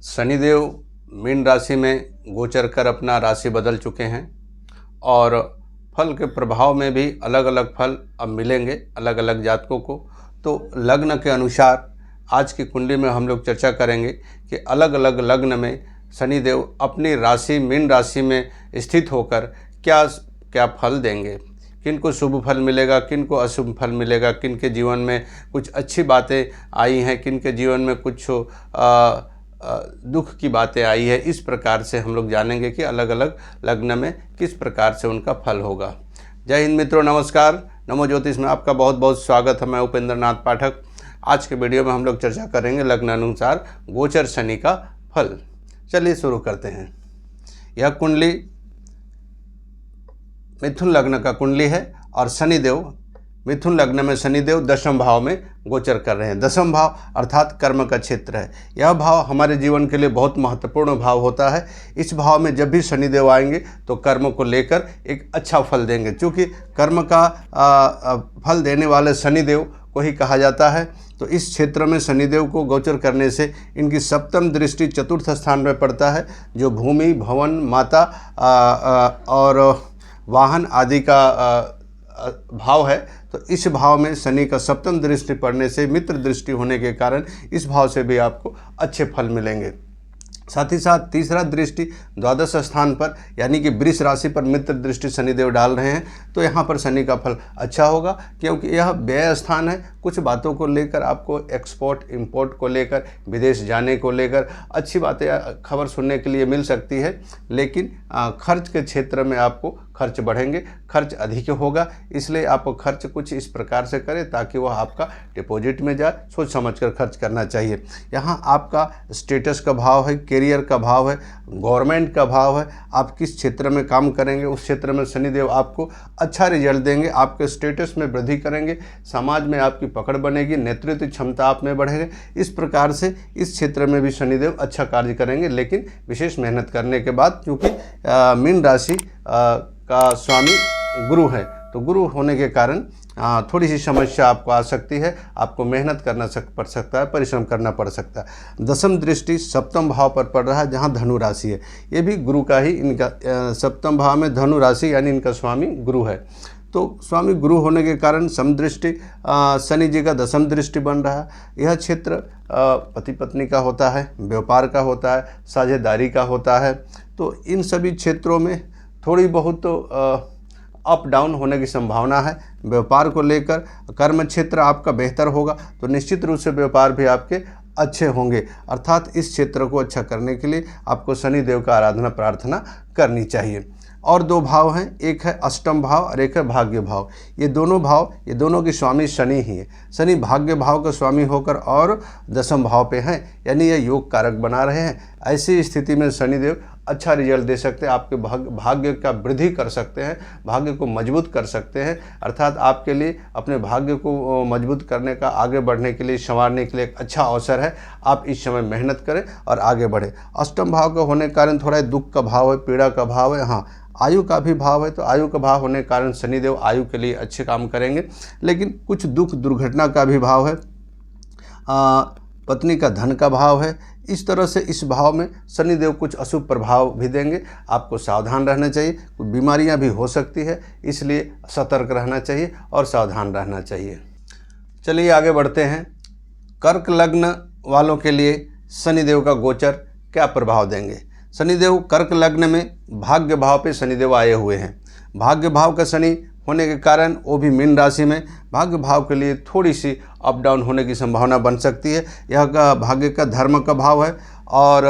Shanidev mean राशि में गोचर कर अपना राशि बदल चुके हैं और फल के प्रभाव में भी अलग अलग फल अब मिलेंगे अलग अलग जातकों को। तो लग्न के अनुसार आज की कुंडली में हम लोग चर्चा करेंगे कि अलग अलग लग्न में शनिदेव अपनी राशि मीन राशि में स्थित होकर क्या क्या फल देंगे, किन को शुभ फल मिलेगा, किन को अशुभ फल मिलेगा, किन के जीवन में कुछ अच्छी बातें आई हैं, किन के जीवन में कुछ दुख की बातें आई है। इस प्रकार से हम लोग जानेंगे कि अलग अलग लग्न में किस प्रकार से उनका फल होगा। जय हिंद मित्रों, नमस्कार। नमो ज्योतिष में आपका बहुत बहुत स्वागत है। मैं उपेंद्र नाथ पाठक। आज के वीडियो में हम लोग चर्चा करेंगे लग्न अनुसार गोचर शनि का फल। चलिए शुरू करते हैं। यह कुंडली मिथुन लग्न का कुंडली है और शनिदेव मिथुन लग्न में शनिदेव दशम भाव में गोचर कर रहे हैं। दशम भाव अर्थात कर्म का क्षेत्र है। यह भाव हमारे जीवन के लिए बहुत महत्वपूर्ण भाव होता है। इस भाव में जब भी शनिदेव आएंगे तो कर्म को लेकर एक अच्छा फल देंगे। क्योंकि कर्म का फल देने वाले शनिदेव को ही कहा जाता है। तो इस क्षेत्र में शनिदेव को गोचर करने से इनकी सप्तम दृष्टि चतुर्थ स्थान में पड़ता है, जो भूमि, भवन, माता और वाहन आदि का भाव है। तो इस भाव में शनि का सप्तम दृष्टि पड़ने से मित्र दृष्टि होने के कारण इस भाव से भी आपको अच्छे फल मिलेंगे। साथ ही साथ तीसरा दृष्टि द्वादश स्थान पर यानी कि वृष राशि पर मित्र दृष्टि शनिदेव डाल रहे हैं। तो यहाँ पर शनि का फल अच्छा होगा, क्योंकि यह व्यय स्थान है। कुछ बातों को लेकर आपको एक्सपोर्ट इंपोर्ट को लेकर, विदेश जाने को लेकर अच्छी बातें खबर सुनने के लिए मिल सकती है। लेकिन खर्च के क्षेत्र में आपको खर्च बढ़ेंगे, खर्च अधिक होगा। इसलिए आप खर्च कुछ इस प्रकार से करें ताकि वह आपका डिपॉजिट में जाए। सोच समझकर खर्च करना चाहिए। यहाँ आपका स्टेटस का भाव है, करियर का भाव है, गवर्नमेंट का भाव है। आप किस क्षेत्र में काम करेंगे उस क्षेत्र में शनिदेव आपको अच्छा रिजल्ट देंगे, आपके स्टेटस में वृद्धि करेंगे, समाज में आपकी पकड़ बनेगी, नेतृत्व क्षमता आप में बढ़ेगी। इस प्रकार से इस क्षेत्र में भी शनिदेव अच्छा कार्य करेंगे, लेकिन विशेष मेहनत करने के बाद। क्योंकि मीन राशि का स्वामी गुरु है, तो गुरु होने के कारण थोड़ी सी समस्या आपको आ सकती है। आपको मेहनत करना पड़ सकता है, परिश्रम करना पड़ सकता है। दशम दृष्टि सप्तम भाव पर पड़ रहा है, जहां धनु राशि है। ये भी गुरु का ही, इनका सप्तम भाव में धनु राशि यानी इनका स्वामी गुरु है। तो स्वामी गुरु होने के कारण समदृष्टि शनि जी का दशम दृष्टि बन रहा है। यह क्षेत्र पति पत्नी का होता है, व्यापार का होता है, साझेदारी का होता है। तो इन सभी क्षेत्रों में थोड़ी बहुत अप डाउन होने की संभावना है। व्यापार को लेकर कर्म क्षेत्र आपका बेहतर होगा, तो निश्चित रूप से व्यापार भी आपके अच्छे होंगे। अर्थात इस क्षेत्र को अच्छा करने के लिए आपको शनिदेव का आराधना प्रार्थना करनी चाहिए। और दो भाव हैं, एक है अष्टम भाव और एक है भाग्य भाव। ये दोनों के स्वामी शनि ही है। शनि भाग्य भाव का स्वामी होकर और दशम भाव पे हैं, यानी ये योग कारक बना रहे हैं। ऐसी स्थिति में शनिदेव अच्छा रिजल्ट दे सकते हैं, आपके भाग्य का वृद्धि कर सकते हैं, भाग्य को मजबूत कर सकते हैं। अर्थात आपके लिए अपने भाग्य को मजबूत करने का, आगे बढ़ने के लिए, संवारने के लिए एक अच्छा अवसर है। आप इस समय मेहनत करें और आगे बढ़ें। अष्टम भाव का होने के कारण थोड़ा दुख का भाव है, पीड़ा का भाव है। हाँ, आयु का भी भाव है, तो आयु का भाव होने के कारण शनिदेव आयु के लिए अच्छे काम करेंगे। लेकिन कुछ दुख दुर्घटना का भी भाव है। पत्नी का धन का भाव है। इस तरह से इस भाव में शनिदेव कुछ अशुभ प्रभाव भी देंगे। आपको सावधान रहना चाहिए, कुछ बीमारियां भी हो सकती है, इसलिए सतर्क रहना चाहिए और सावधान रहना चाहिए। चलिए आगे बढ़ते हैं। कर्क लग्न वालों के लिए शनिदेव का गोचर क्या प्रभाव देंगे। शनिदेव कर्क लग्न में भाग्य भाव पे शनिदेव आए हुए हैं। भाग्य भाव का शनि होने के कारण वो भी मीन राशि में, भाग्य भाव के लिए थोड़ी सी अप डाउन होने की संभावना बन सकती है। यह का भाग्य का धर्म का भाव है और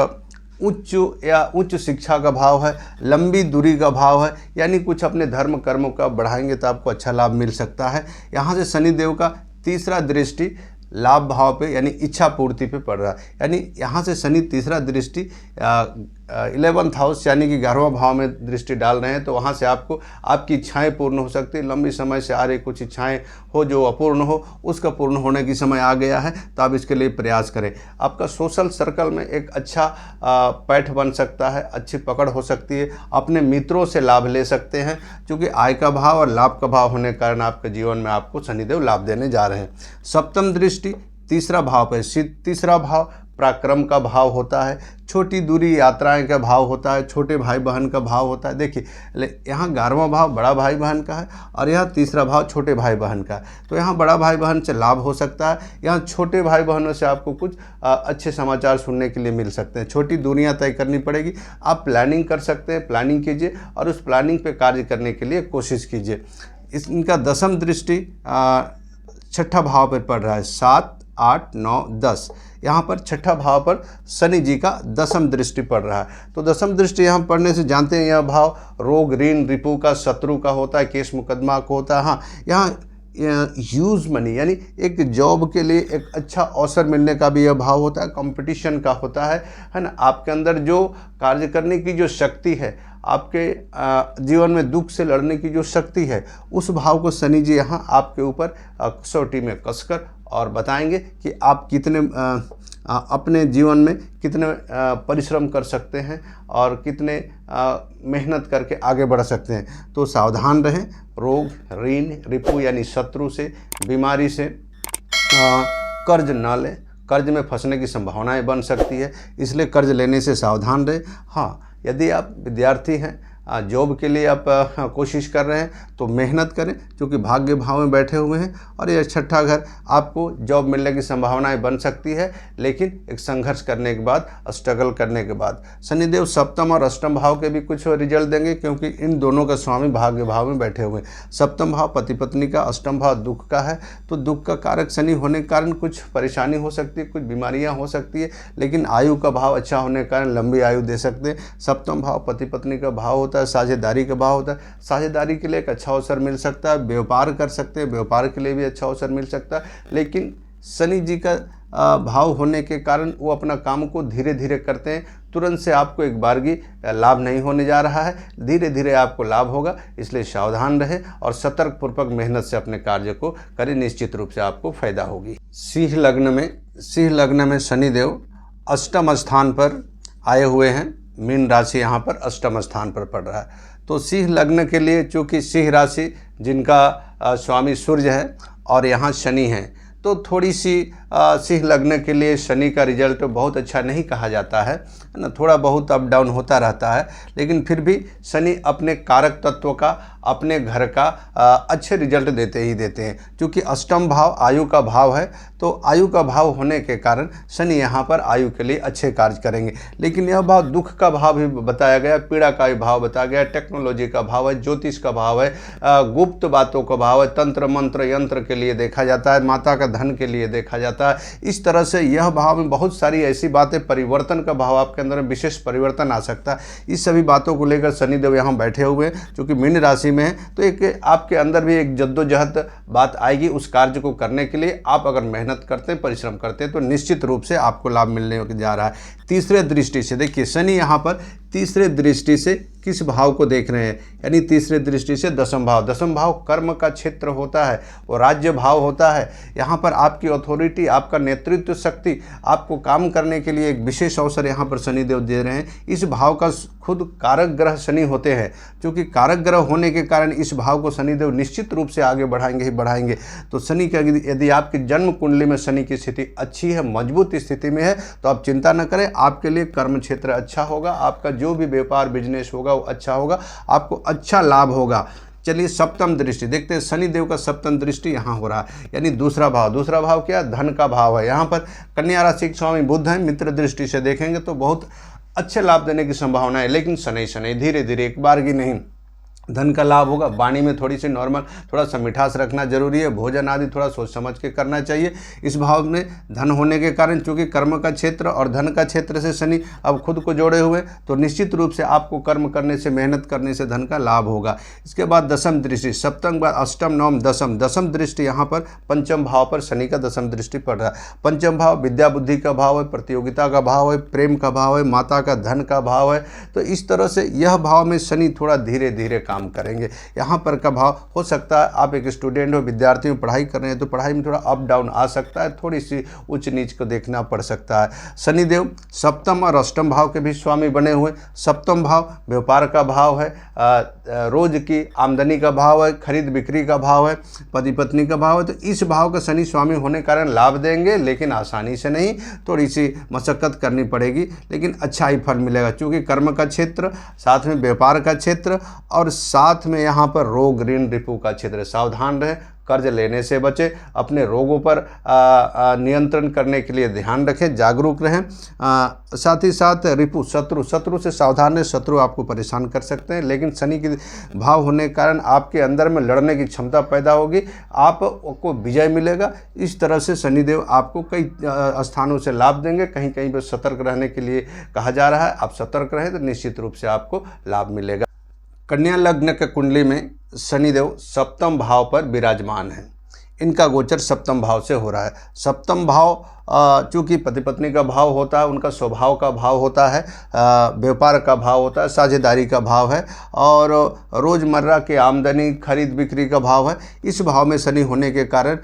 उच्च शिक्षा का भाव है, लंबी दूरी का भाव है। यानी कुछ अपने धर्म कर्मों का बढ़ाएंगे तो आपको अच्छा लाभ मिल सकता है। यहाँ से शनिदेव का तीसरा दृष्टि लाभ भाव पे यानी इच्छा पूर्ति पे पड़ रहा है। यानी यहाँ से शनि तीसरा दृष्टि 11th हाउस यानी कि 11वां भाव में दृष्टि डाल रहे हैं। तो वहाँ से आपको आपकी इच्छाएं पूर्ण हो सकती है। लंबी समय से आ रही कुछ इच्छाएं हो जो अपूर्ण हो, उसका पूर्ण होने की समय आ गया है, तो आप इसके लिए प्रयास करें। आपका सोशल सर्कल में एक अच्छा पैठ बन सकता है, अच्छी पकड़ हो सकती है। अपने मित्रों से लाभ ले सकते हैं, क्योंकि आय का भाव और लाभ का भाव होने के कारण आपके जीवन में आपको शनिदेव लाभ देने जा रहे हैं। सप्तम दृष्टि तीसरा भाव पर, तीसरा भाव पराक्रम का भाव होता है, छोटी दूरी यात्राएं का भाव होता है, छोटे भाई बहन का भाव होता है। देखिए यहाँ 11वां भाव बड़ा भाई बहन का है और यहाँ तीसरा भाव छोटे भाई बहन का है। तो यहाँ बड़ा भाई बहन से लाभ हो सकता है, यहाँ छोटे भाई बहनों से आपको कुछ अच्छे समाचार सुनने के लिए मिल सकते हैं। छोटी दूरियां तय करनी पड़ेगी, आप प्लानिंग कर सकते हैं, प्लानिंग कीजिए और उस प्लानिंग पे कार्य करने के लिए कोशिश कीजिए। इनका दशम दृष्टि छठा भाव पर पड़ रहा है, 7, 8, 9, 10। यहाँ पर छठा भाव पर शनि जी का दशम दृष्टि पड़ रहा है। तो दशम दृष्टि यहाँ पढ़ने से जानते हैं यह भाव रोग ऋण रिपु का, शत्रु का होता है, केस मुकदमा को होता है। हाँ, यहाँ यूज मनी यानी एक जॉब के लिए एक अच्छा अवसर मिलने का भी यह भाव होता है, कंपटीशन का होता है ना। आपके अंदर जो कार्य करने की जो शक्ति है, आपके जीवन में दुख से लड़ने की जो शक्ति है, उस भाव को शनि जी यहाँ आपके ऊपर कसौटी में कसकर और बताएंगे कि आप कितने अपने जीवन में कितने परिश्रम कर सकते हैं और कितने मेहनत करके आगे बढ़ सकते हैं। तो सावधान रहें, रोग ऋण रिपु यानी शत्रु से, बीमारी से, कर्ज न लें, कर्ज में फंसने की संभावनाएं बन सकती है, इसलिए कर्ज लेने से सावधान रहें। हाँ, यदि आप विद्यार्थी हैं, जॉब के लिए आप कोशिश कर रहे हैं तो मेहनत करें, क्योंकि भाग्य भाव में बैठे हुए हैं और यह छठा घर आपको जॉब मिलने की संभावनाएं बन सकती है, लेकिन एक संघर्ष करने के बाद, स्ट्रगल करने के बाद। शनिदेव सप्तम और अष्टम भाव के भी कुछ रिजल्ट देंगे, क्योंकि इन दोनों का स्वामी भाग्य भाव में बैठे हुए हैं। सप्तम भाव पति पत्नी का, अष्टम भाव दुख का है। तो दुख का कारक शनि होने के कारण कुछ परेशानी हो सकती है, कुछ बीमारियाँ हो सकती है, लेकिन आयु का भाव अच्छा होने के कारण लंबी आयु दे सकते हैं। सप्तम भाव पति पत्नी का भाव होता है, साझेदारी का भाव होता है। साझेदारी के लिए एक अच्छा अवसर मिल सकता है, व्यापार कर सकते हैं, व्यापार के लिए भी अच्छा अवसर मिल सकता है। लेकिन शनि जी का भाव होने के कारण वो अपना काम को धीरे धीरे करते हैं, तुरंत से आपको एक बारगी लाभ नहीं होने जा रहा है, धीरे धीरे आपको लाभ होगा। इसलिए सावधान रहे और सतर्क पूर्वक मेहनत से अपने कार्य को करें, निश्चित रूप से आपको फायदा होगी। सिंह लग्न में शनिदेव अष्टम स्थान पर आए हुए हैं, मीन राशि यहाँ पर अष्टम स्थान पर पड़ रहा है। तो सिंह लग्न के लिए, चूँकि सिंह राशि जिनका स्वामी सूर्य है और यहाँ शनि है, तो थोड़ी सी सिंह लग्न के लिए शनि का रिजल्ट बहुत अच्छा नहीं कहा जाता है ना, थोड़ा बहुत अप डाउन होता रहता है। लेकिन फिर भी शनि अपने कारक तत्व का, अपने घर का अच्छे रिजल्ट देते ही देते हैं। क्योंकि अष्टम भाव आयु का भाव है, तो आयु का भाव होने के कारण शनि यहाँ पर आयु के लिए अच्छे कार्य करेंगे। लेकिन यह भाव दुख का भाव भी बताया गया, पीड़ा का भी भाव बताया गया, टेक्नोलॉजी का भाव है, ज्योतिष का भाव है, गुप्त बातों का भाव है, तंत्र मंत्र यंत्र के लिए देखा जाता है, माता का धन के लिए देखा जाता है। इस तरह से यह भाव में बहुत सारी ऐसी बातें, परिवर्तन का भाव, आपके अंदर विशेष परिवर्तन आ सकता है। इस सभी बातों को लेकर शनिदेव यहाँ बैठे हुए हैं। क्योंकि मीन राशि में है, तो एक आपके अंदर भी एक जद्दोजहद बात आएगी उस कार्य को करने के लिए। आप अगर मेहनत करते हैं, परिश्रम करते हैं, तो निश्चित रूप से आपको लाभ मिलने जा रहा है। तीसरे दृष्टि से देखिए, शनि यहाँ पर तीसरे दृष्टि से किस भाव को देख रहे हैं, यानी तीसरे दृष्टि से दशम भाव। दशम भाव कर्म का क्षेत्र होता है, वो राज्य भाव होता है। यहाँ पर आपकी अथॉरिटी, आपका नेतृत्व शक्ति, आपको काम करने के लिए एक विशेष अवसर यहाँ पर शनिदेव दे रहे हैं। इस भाव का खुद कारक ग्रह शनि होते हैं, क्योंकि कारक ग्रह होने के कारण इस भाव को शनिदेव निश्चित रूप से आगे बढ़ाएंगे ही बढ़ाएंगे। तो शनि का यदि आपकी जन्म कुंडली में शनि की स्थिति अच्छी है, मजबूत स्थिति में है, तो आप चिंता न करें, आपके लिए कर्म क्षेत्र अच्छा होगा, आपका जो भी व्यापार बिजनेस होगा वो अच्छा होगा, आपको अच्छा लाभ होगा। चलिए सप्तम दृष्टि देखते हैं। शनिदेव का सप्तम दृष्टि यहाँ हो रहा है, यानी दूसरा भाव क्या, धन का भाव है। यहाँ पर कन्या राशि के स्वामी बुध हैं, मित्र दृष्टि से देखेंगे तो बहुत अच्छे लाभ देने की संभावना है। लेकिन शनि धीरे धीरे, एक बार की नहीं, धन का लाभ होगा। वाणी में थोड़ी सी नॉर्मल, थोड़ा सा मिठास रखना जरूरी है। भोजन आदि थोड़ा सोच समझ के करना चाहिए। इस भाव में धन होने के कारण, चूंकि कर्म का क्षेत्र और धन का क्षेत्र से शनि अब खुद को जोड़े हुए, तो निश्चित रूप से आपको कर्म करने से, मेहनत करने से धन का लाभ होगा। इसके बाद दशम दृष्टि, सप्तम बाद अष्टम नवम दशम, दशम दृष्टि यहाँ पर पंचम भाव पर शनि का दशम दृष्टि पड़ रहा है। पंचम भाव विद्या बुद्धि का भाव है, प्रतियोगिता का भाव है, प्रेम का भाव है, माता का धन का भाव है। तो इस तरह से यह भाव में शनि थोड़ा धीरे धीरे काम करेंगे। यहाँ पर का भाव हो सकता है आप एक स्टूडेंट हो, विद्यार्थी हो, पढ़ाई कर रहे हैं तो पढ़ाई में थोड़ा अप डाउन आ सकता है, थोड़ी सी उच्च नीच को देखना पड़ सकता है। शनिदेव सप्तम और अष्टम भाव के भी स्वामी बने हुए। सप्तम भाव व्यापार का भाव है, रोज की आमदनी का भाव है, खरीद बिक्री का भाव है, पति पत्नी का भाव है। तो इस भाव का शनि स्वामी होने के कारण लाभ देंगे, लेकिन आसानी से नहीं, थोड़ी सी मशक्कत करनी पड़ेगी, लेकिन अच्छा ही फल मिलेगा। चूँकि कर्म का क्षेत्र, साथ में व्यापार का क्षेत्र और साथ में यहाँ पर रोग ऋण रिपु का क्षेत्र। सावधान रहें, कर्ज लेने से बचें, अपने रोगों पर नियंत्रण करने के लिए ध्यान रखें, जागरूक रहें। साथ ही साथ रिपु शत्रु से सावधान रहें, शत्रु आपको परेशान कर सकते हैं, लेकिन शनि के भाव होने के कारण आपके अंदर में लड़ने की क्षमता पैदा होगी, आपको विजय मिलेगा। इस तरह से शनिदेव आपको कई स्थानों से लाभ देंगे। कहीं कहीं पर सतर्क रहने के लिए कहा जा रहा है, आप सतर्क रहें तो निश्चित रूप से आपको लाभ मिलेगा। कन्या लग्न के कुंडली में शनिदेव सप्तम भाव पर विराजमान है। इनका गोचर सप्तम भाव से हो रहा है। सप्तम भाव चूँकि पति पत्नी का भाव होता है, उनका स्वभाव का भाव होता है, व्यापार का भाव होता है, साझेदारी का भाव है और रोज़मर्रा की आमदनी खरीद बिक्री का भाव है। इस भाव में शनि होने के कारण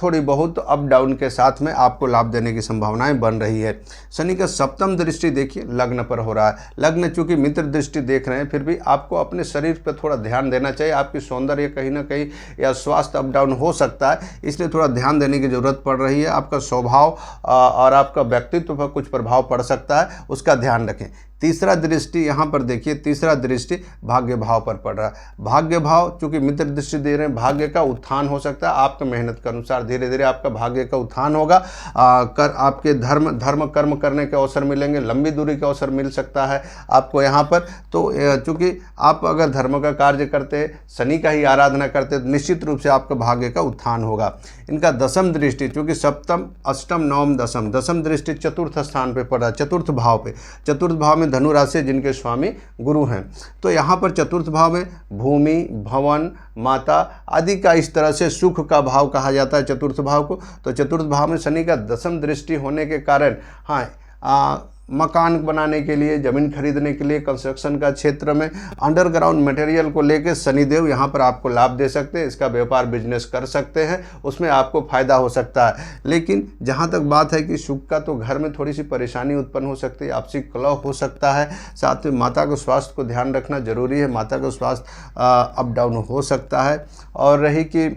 थोड़ी बहुत अप डाउन के साथ में आपको लाभ देने की संभावनाएं बन रही है। शनि का सप्तम दृष्टि देखिए लग्न पर हो रहा है। लग्न चूँकि मित्र दृष्टि देख रहे हैं, फिर भी आपको अपने शरीर पर थोड़ा ध्यान देना चाहिए। आपकी सौंदर्य कहीं ना कहीं या स्वास्थ्य अप डाउन हो सकता है, इसलिए थोड़ा ध्यान देने की ज़रूरत पड़ रही है। आपका स्वभाव और आपका व्यक्तित्व पर कुछ प्रभाव पड़ सकता है, उसका ध्यान रखें। तीसरा दृष्टि यहाँ पर देखिए, तीसरा दृष्टि भाग्य भाव पर पड़ रहा है। भाग्य भाव चूँकि मित्र दृष्टि दे रहे हैं, भाग्य का उत्थान हो सकता है। आपके मेहनत के अनुसार धीरे धीरे आपका भाग्य का उत्थान होगा। आपके धर्म कर्म करने के अवसर मिलेंगे, लंबी दूरी का अवसर मिल सकता है आपको यहाँ पर। तो चूँकि आप अगर धर्म का कार्य करते, शनि का ही आराधना करते, तो निश्चित रूप से आपका भाग्य का उत्थान होगा। इनका दसम दृष्टि, चूँकि सप्तम अष्टम नवम दसम दृष्टि चतुर्थ स्थान पर पड़ रहा है, चतुर्थ भाव पे। चतुर्थ भाव में धनु राशि जिनके स्वामी गुरु हैं, तो यहाँ पर चतुर्थ भाव में भूमि भवन माता आदि का, इस तरह से सुख का भाव कहा जाता है चतुर्थ भाव को। तो चतुर्थ भाव में शनि का दसम दृष्टि होने के कारण मकान बनाने के लिए, ज़मीन खरीदने के लिए, कंस्ट्रक्शन का क्षेत्र में अंडरग्राउंड मटेरियल को लेकर शनिदेव यहाँ पर आपको लाभ दे सकते हैं। इसका व्यापार बिजनेस कर सकते हैं, उसमें आपको फ़ायदा हो सकता है। लेकिन जहाँ तक बात है कि सुख का, तो घर में थोड़ी सी परेशानी उत्पन्न हो सकती है, आपसी कलह हो सकता है। साथ में माता के स्वास्थ्य को ध्यान रखना जरूरी है, माता का स्वास्थ्य अप डाउन हो सकता है। और रही कि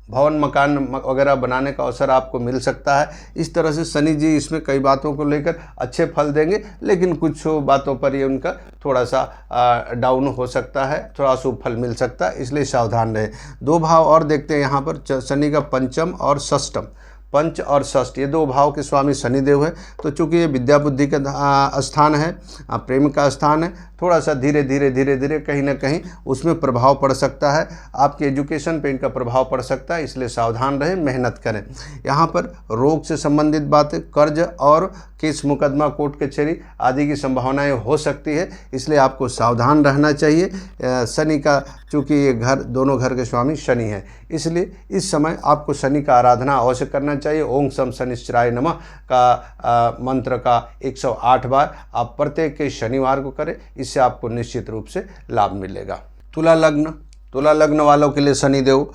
भवन मकान वगैरह बनाने का अवसर आपको मिल सकता है। इस तरह से शनि जी इसमें कई बातों को लेकर अच्छे फल देंगे, लेकिन कुछ बातों पर ये उनका थोड़ा सा डाउन हो सकता है, थोड़ा अशुभ फल मिल सकता है, इसलिए सावधान रहे। दो भाव और देखते हैं यहाँ पर, शनि का पंचम और षष्ठम। पंच और षष्ठ ये दो भाव के स्वामी शनिदेव है। तो चूँकि ये विद्या बुद्धि का स्थान है, प्रेम का स्थान है, थोड़ा सा धीरे धीरे कहीं ना कहीं उसमें प्रभाव पड़ सकता है। आपके एजुकेशन पे इनका प्रभाव पड़ सकता है, इसलिए सावधान रहें, मेहनत करें। यहाँ पर रोग से संबंधित बातें, कर्ज और केस मुकदमा कोर्ट कचहरी आदि की संभावनाएं हो सकती है, इसलिए आपको सावधान रहना चाहिए। शनि का चूँकि ये दोनों घर के स्वामी शनि हैं, इसलिए इस समय आपको शनि का आराधना अवश्य करना चाहिए। ओम शम शनिश्चराय नमः का मंत्र का 108 बार आप प्रत्येक के शनिवार को करें, इससे आपको निश्चित रूप से लाभ मिलेगा। तुला लग्न वालों के लिए शनिदेव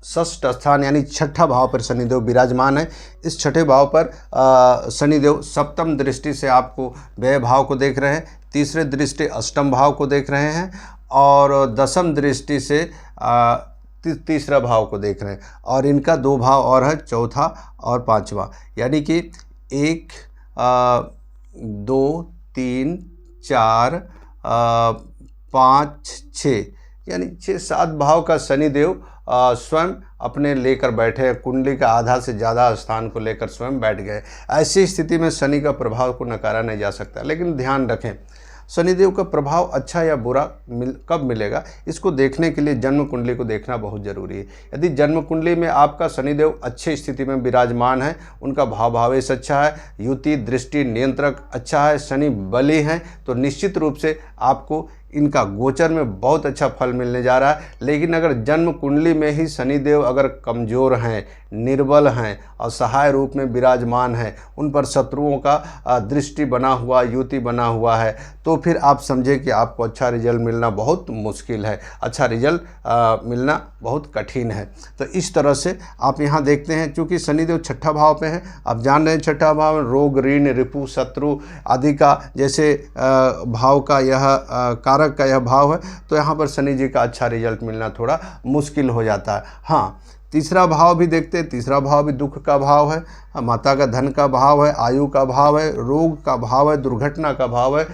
षष्ठ स्थान यानी छठा भाव पर शनिदेव विराजमान है। इस छठे भाव पर शनिदेव सप्तम दृष्टि से आपको व्यय भाव को देख रहे हैं, तीसरे दृष्टि अष्टम भाव को देख रहे हैं और दसम दृष्टि से तीसरा भाव को देख रहे हैं। और इनका दो भाव और है, चौथा और पांचवा, यानी कि 1 2 3 4 5 6 यानी 6-7 भाव का शनिदेव स्वयं अपने लेकर बैठे हैं। कुंडली का आधा से ज़्यादा स्थान को लेकर स्वयं बैठ गए। ऐसी स्थिति में शनि का प्रभाव को नकारा नहीं जा सकता, लेकिन ध्यान रखें शनिदेव का प्रभाव अच्छा या बुरा कब मिलेगा, इसको देखने के लिए जन्म कुंडली को देखना बहुत ज़रूरी है। यदि जन्म कुंडली में आपका शनिदेव अच्छी स्थिति में विराजमान है, उनका भावेश अच्छा है, युति दृष्टि नियंत्रक अच्छा है, शनि बली हैं, तो निश्चित रूप से आपको इनका गोचर में बहुत अच्छा फल मिलने जा रहा है। लेकिन अगर जन्म कुंडली में ही शनिदेव अगर कमज़ोर हैं, निर्बल हैं, असहाय रूप में विराजमान है, उन पर शत्रुओं का दृष्टि बना हुआ, युति बना हुआ है, तो फिर आप समझें कि आपको अच्छा रिजल्ट मिलना बहुत मुश्किल है, अच्छा रिजल्ट मिलना बहुत कठिन है। तो इस तरह से आप यहाँ देखते हैं, चूँकि शनिदेव छठा भाव पे हैं, आप जान रहे हैं छठा भाव में रोग, ऋण, रिपु, शत्रु आदि का जैसे भाव का यह कारक का यह भाव है, तो यहाँ पर शनि जी का अच्छा रिजल्ट मिलना थोड़ा मुश्किल हो जाता है। हाँ, तीसरा भाव भी देखते हैं, तीसरा भाव भी दुख का भाव है, माता का धन का भाव है, आयु का भाव है, रोग का भाव है, दुर्घटना का भाव है,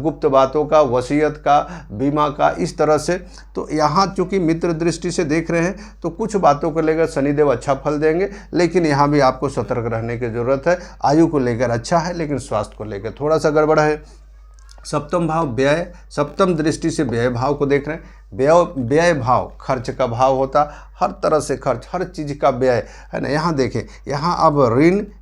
गुप्त बातों का, वसीयत का, बीमा का, इस तरह से। तो यहाँ चूँकि मित्र दृष्टि से देख रहे हैं तो कुछ बातों को लेकर शनिदेव अच्छा फल देंगे, लेकिन यहाँ भी आपको सतर्क रहने की ज़रूरत है। आयु को लेकर अच्छा है, लेकिन स्वास्थ्य को लेकर थोड़ा सा गड़बड़ है। सप्तम भाव व्यय, सप्तम दृष्टि से व्यय भाव को देख रहे हैं। व्यय भाव खर्च का भाव होता, हर तरह से खर्च, हर चीज़ का व्यय है ना। यहाँ देखें, यहाँ अब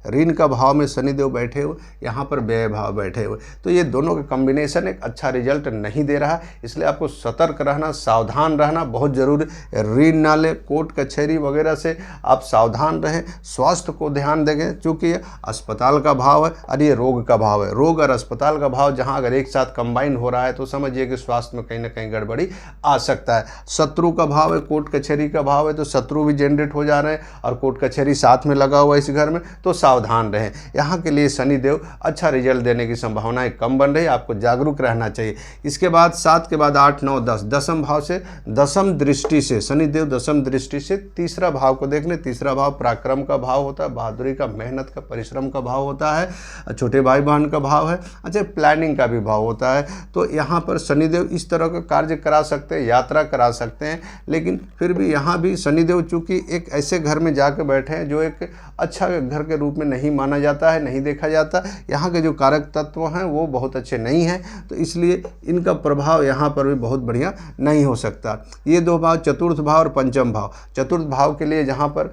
ऋण का भाव में शनिदेव बैठे हुए, यहाँ पर व्यय भाव बैठे हुए, तो ये दोनों का कॉम्बिनेशन एक अच्छा रिजल्ट नहीं दे रहा, इसलिए आपको सतर्क रहना, सावधान रहना बहुत ज़रूरी। ऋण ना ले, कोर्ट कचहरी वगैरह से आप सावधान रहें। स्वास्थ्य को ध्यान देंगे, चूँकि ये अस्पताल का भाव है और ये रोग का भाव है। रोग और अस्पताल का भाव जहाँ अगर एक साथ कंबाइन हो रहा है तो समझिए कि स्वास्थ्य में कहीं ना कहीं गड़बड़ी आ सकता है। शत्रु का भाव है, कोर्ट कचहरी का भाव है, तो शत्रु भी जनरेट हो जा रहे हैं और कोर्ट कचहरी साथ में लगा हुआ है इस घर में, तो सावधान रहें। यहाँ के लिए शनिदेव अच्छा रिजल्ट देने की संभावनाएं कम बन रही है, आपको जागरूक रहना चाहिए। इसके बाद 7 के बाद 8, 9, 10 दसम भाव से, दसम दृष्टि से शनिदेव दसम दृष्टि से तीसरा भाव को देख लें। तीसरा भाव पराक्रम का भाव होता है, बहादुरी का, मेहनत का, परिश्रम का भाव होता है, छोटे भाई बहन का भाव है, अच्छा प्लानिंग का भी भाव होता है। तो यहाँ पर शनिदेव इस तरह का कार्य करा सकते हैं, यात्रा करा सकते हैं, लेकिन फिर भी यहाँ भी शनिदेव चूँकि एक ऐसे घर में जाकर बैठे हैं जो एक अच्छा घर के रूप में नहीं माना जाता है, नहीं देखा जाता, यहाँ के जो कारक तत्व हैं वो बहुत अच्छे नहीं हैं, तो इसलिए इनका प्रभाव यहाँ पर भी बहुत बढ़िया नहीं हो सकता। ये दो भाव, चतुर्थ भाव और पंचम भाव, चतुर्थ भाव के लिए जहाँ पर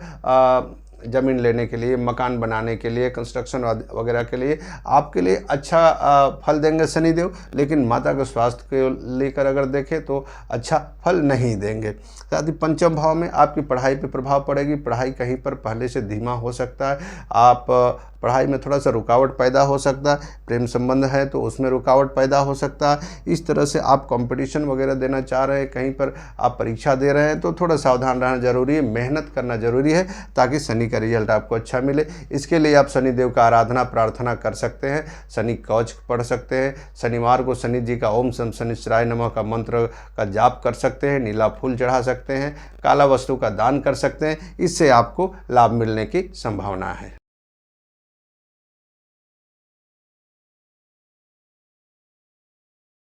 ज़मीन लेने के लिए, मकान बनाने के लिए, कंस्ट्रक्शन वगैरह के लिए आपके लिए अच्छा फल देंगे शनिदेव, लेकिन माता के स्वास्थ्य को लेकर अगर देखें तो अच्छा फल नहीं देंगे। साथ ही पंचम भाव में आपकी पढ़ाई पे प्रभाव पड़ेगी, पढ़ाई कहीं पर पहले से धीमा हो सकता है, आप पढ़ाई में थोड़ा सा रुकावट पैदा हो सकता है, प्रेम संबंध है तो उसमें रुकावट पैदा हो सकता है। इस तरह से आप कंपटीशन वगैरह देना चाह रहे हैं, कहीं पर आप परीक्षा दे रहे हैं तो थोड़ा सावधान रहना जरूरी है, मेहनत करना जरूरी है ताकि शनि का रिजल्ट आपको अच्छा मिले। इसके लिए आप शनिदेव का आराधना प्रार्थना कर सकते हैं, शनि कवच पढ़ सकते हैं, शनिवार को शनि जी का ओम शम शनिश्चराय नमः का मंत्र का जाप कर सकते हैं, नीला फूल चढ़ा सकते हैं, काला वस्तु का दान कर सकते हैं, इससे आपको लाभ मिलने की संभावना है।